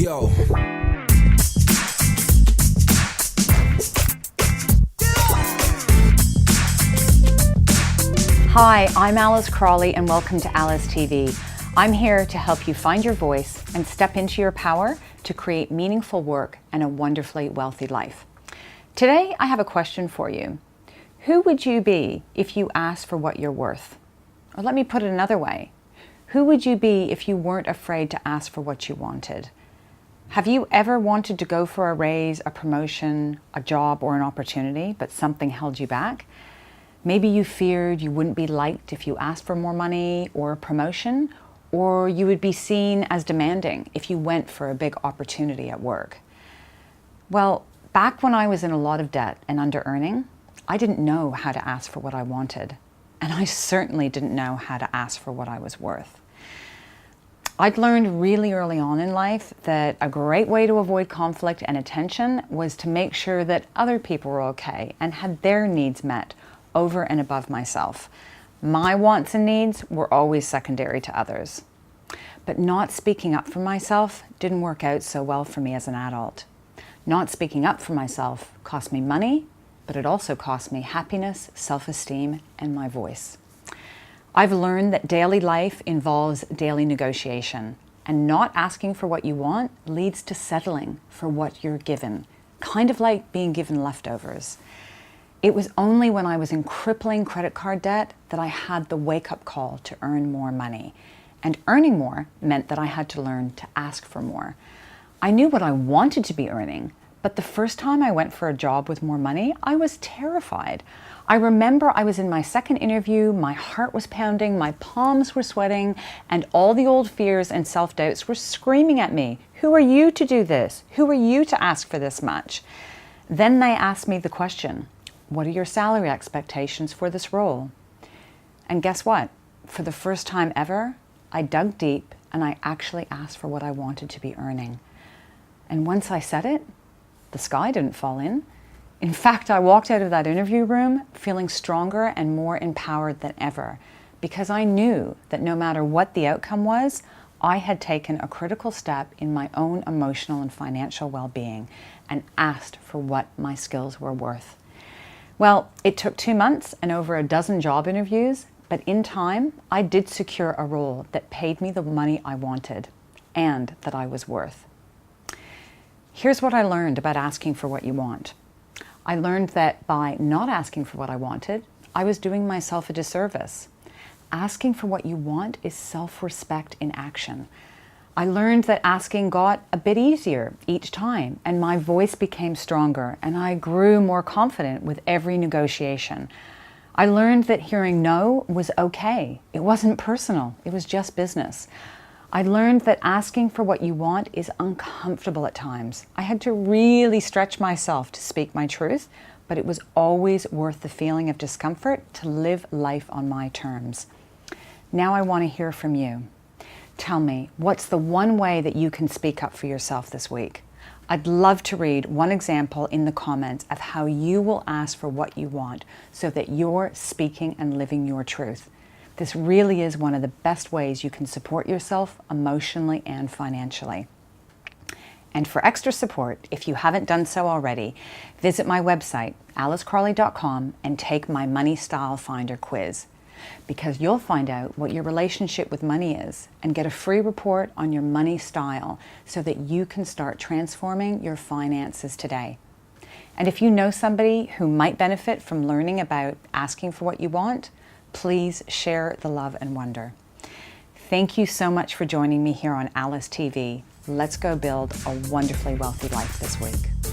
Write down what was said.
Yo. Hi, I'm Alice Crawley and welcome to Alice TV. I'm here to help you find your voice and step into your power to create meaningful work and a wonderfully wealthy life. Today, I have a question for you. Who would you be if you asked for what you're worth? Or let me put it another way. Who would you be if you weren't afraid to ask for what you wanted? Have you ever wanted to go for a raise, a promotion, a job, or an opportunity, but something held you back? Maybe you feared you wouldn't be liked if you asked for more money or a promotion, or you would be seen as demanding if you went for a big opportunity at work. Well, back when I was in a lot of debt and under-earning, I didn't know how to ask for what I wanted, and I certainly didn't know how to ask for what I was worth. I'd learned really early on in life that a great way to avoid conflict and attention was to make sure that other people were okay and had their needs met over and above myself. My wants and needs were always secondary to others. But not speaking up for myself didn't work out so well for me as an adult. Not speaking up for myself cost me money, but it also cost me happiness, self-esteem, and my voice. I've learned that daily life involves daily negotiation, and not asking for what you want leads to settling for what you're given, kind of like being given leftovers. It was only when I was in crippling credit card debt that I had the wake-up call to earn more money. And earning more meant that I had to learn to ask for more. I knew what I wanted to be earning, but the first time I went for a job with more money, I was terrified. I remember I was in my second interview, my heart was pounding, my palms were sweating, and all the old fears and self-doubts were screaming at me. Who are you to do this? Who are you to ask for this much? Then they asked me the question, what are your salary expectations for this role? And guess what? For the first time ever, I dug deep and I actually asked for what I wanted to be earning. And once I said it, the sky didn't fall in. In fact, I walked out of that interview room feeling stronger and more empowered than ever, because I knew that no matter what the outcome was, I had taken a critical step in my own emotional and financial well-being and asked for what my skills were worth. Well, it took 2 months and over a dozen job interviews, but in time, I did secure a role that paid me the money I wanted and that I was worth. Here's what I learned about asking for what you want. I learned that by not asking for what I wanted, I was doing myself a disservice. Asking for what you want is self-respect in action. I learned that asking got a bit easier each time, and my voice became stronger, and I grew more confident with every negotiation. I learned that hearing no was okay. It wasn't personal, it was just business. I learned that asking for what you want is uncomfortable at times. I had to really stretch myself to speak my truth, but it was always worth the feeling of discomfort to live life on my terms. Now I want to hear from you. Tell me, what's the one way that you can speak up for yourself this week? I'd love to read one example in the comments of how you will ask for what you want so that you're speaking and living your truth. This really is one of the best ways you can support yourself emotionally and financially. And for extra support, if you haven't done so already, visit my website, alicecrawley.com, and take my Money Style Finder quiz, because you'll find out what your relationship with money is and get a free report on your money style so that you can start transforming your finances today. And if you know somebody who might benefit from learning about asking for what you want, please share the love and wonder. Thank you so much for joining me here on Alice TV. Let's go build a wonderfully wealthy life this week.